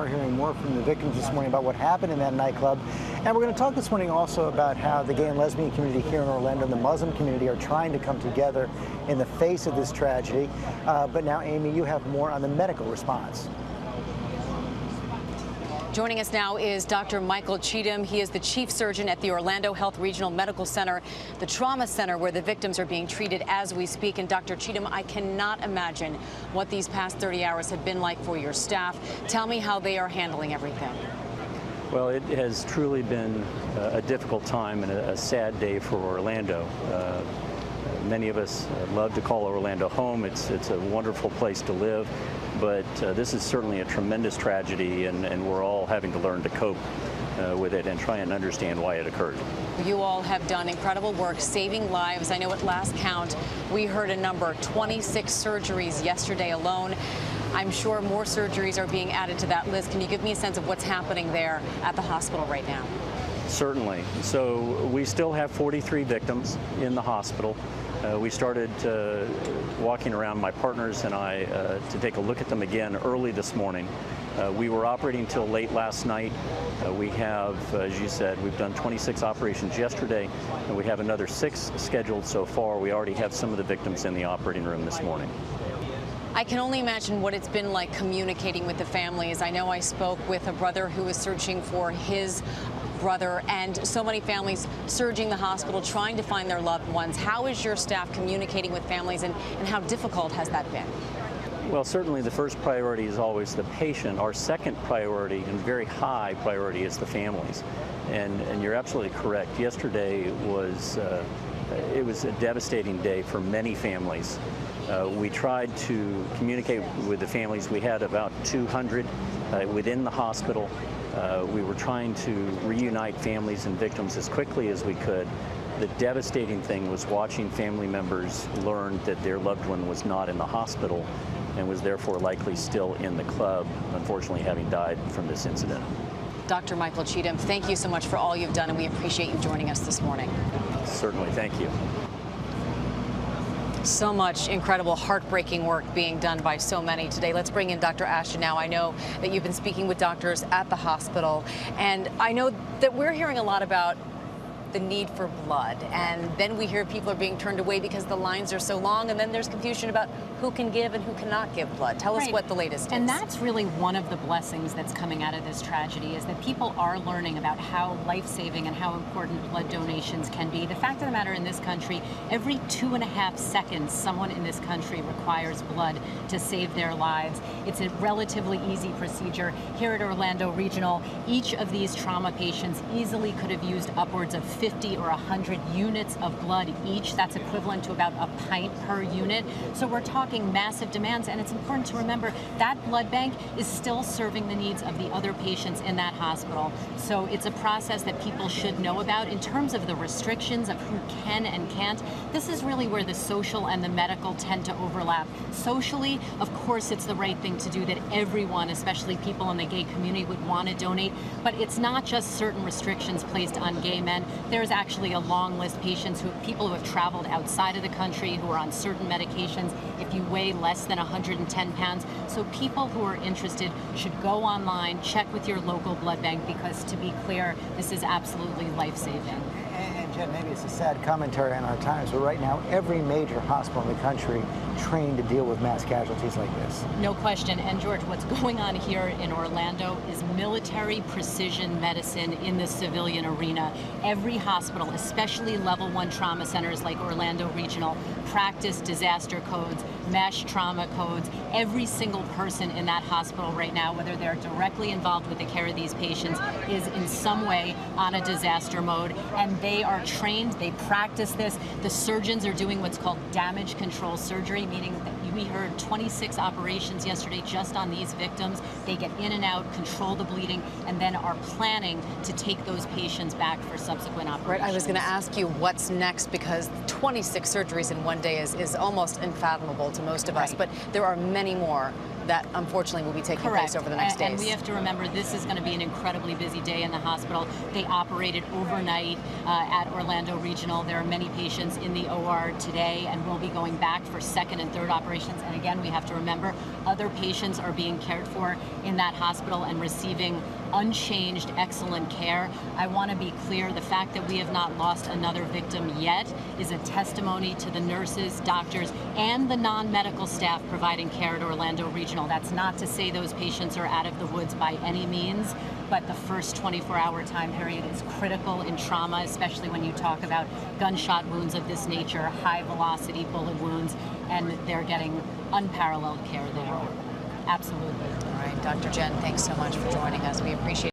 are hearing more from the victims this morning about what happened in that nightclub. And we're going to talk this morning also about how the gay and lesbian community here in Orlando and the Muslim community are trying to come together in the face of this tragedy. But now, Amy, you have more on the medical response. Joining us now is Dr. Michael Cheatham. He is the chief surgeon at the Orlando Health Regional Medical Center, the trauma center where the victims are being treated as we speak. And Dr. Cheatham, I cannot imagine what these past 30 hours have been like for your staff. Tell me how they are handling everything. Well, it has truly been a difficult time and a sad day for Orlando. Many of us love to call Orlando home. It's a wonderful place to live, but this is certainly a tremendous tragedy, and we're all having to learn to cope with it and try and understand why it occurred. You all have done incredible work saving lives. I know at last count, we heard a number, 26 surgeries yesterday alone. I'm sure more surgeries are being added to that list. Can you give me a sense of what's happening there at the hospital right now? Certainly. So we still have 43 victims in the hospital. We started walking around, my partners and I, to take a look at them again early this morning. We were operating till late last night. We have, as you said, we've done 26 operations yesterday, and we have another 6 scheduled so far. We already have some of the victims in the operating room this morning. I can only imagine what it's been like communicating with the families. I know I spoke with a brother who was searching for his brother, and so many families surging the hospital, trying to find their loved ones. How is your staff communicating with families, and how difficult has that been? Well, certainly the first priority is always the patient. Our second priority, and very high priority, is the families. And you're absolutely correct. Yesterday was it was a devastating day for many families. We tried to communicate with the families. We had about 200 within the hospital. We were trying to reunite families and victims as quickly as we could. The devastating thing was watching family members learn that their loved one was not in the hospital and was therefore likely still in the club, unfortunately having died from this incident. Dr. Michael Cheatham, thank you so much for all you've done, and we appreciate you joining us this morning. Certainly, thank you. So much incredible, heartbreaking work being done by so many today. Let's bring in Dr. Ashton now. I know that you've been speaking with doctors at the hospital, and I know that we're hearing a lot about the need for blood, and then we hear people are being turned away because the lines are so long, and then there's confusion about who can give and who cannot give blood. Tell us what the latest is. And that's really one of the blessings that's coming out of this tragedy, is that people are learning about how life-saving and how important blood donations can be. The fact of the matter in this country, every 2.5 seconds someone in this country requires blood to save their lives. It's a relatively easy procedure. Here at Orlando Regional, each of these trauma patients easily could have used upwards of 50 or 100 units of blood each. That's equivalent to about a pint per unit. So we're talking massive demands, and it's important to remember that blood bank is still serving the needs of the other patients in that hospital. So it's a process that people should know about. In terms of the restrictions of who can and can't, this is really where the social and the medical tend to overlap. Socially, of course, it's the right thing to do, that everyone, especially people in the gay community, would want to donate. But it's not just certain restrictions placed on gay men. There's actually a long list of people who have traveled outside of the country, who are on certain medications, if you weigh less than 110 pounds. So people who are interested should go online, check with your local blood bank, because to be clear, this is absolutely life-saving. And Jen, maybe it's a sad commentary on our times, but right now every major hospital in the country trained to deal with mass casualties like this. No question. And George, what's going on here in Orlando is military precision medicine in the civilian arena. Every hospital, especially level 1 trauma centers like Orlando Regional, practice disaster codes, mesh trauma codes. Every single person in that hospital right now, whether they're directly involved with the care of these patients, is in some way on a disaster mode, and they are trained, they practice this. The surgeons are doing what's called damage control surgery, meaning that we heard 26 operations yesterday just on these victims. They get in and out, control the bleeding, and then are planning to take those patients back for subsequent operations. Right, I was going to ask you what's next, because 26 surgeries in one day is almost unfathomable to most of us, but there are many more that unfortunately will be taking Correct. place over the next days. And we have to remember this is going to be an incredibly busy day in the hospital. They operated overnight at Orlando Regional. There are many patients in the OR today, and we'll be going back for second and third operations. And again, we have to remember other patients are being cared for in that hospital and receiving unchanged, excellent care. I want to be clear, the fact that we have not lost another victim yet is a testimony to the nurses, doctors, and the non-medical staff providing care at Orlando Regional. That's not to say those patients are out of the woods by any means, but the first 24-hour time period is critical in trauma, especially when you talk about gunshot wounds of this nature, high-velocity bullet wounds, and they're getting unparalleled care there. Absolutely. All right, Dr. Jen, thanks so much for joining us. We appreciate it.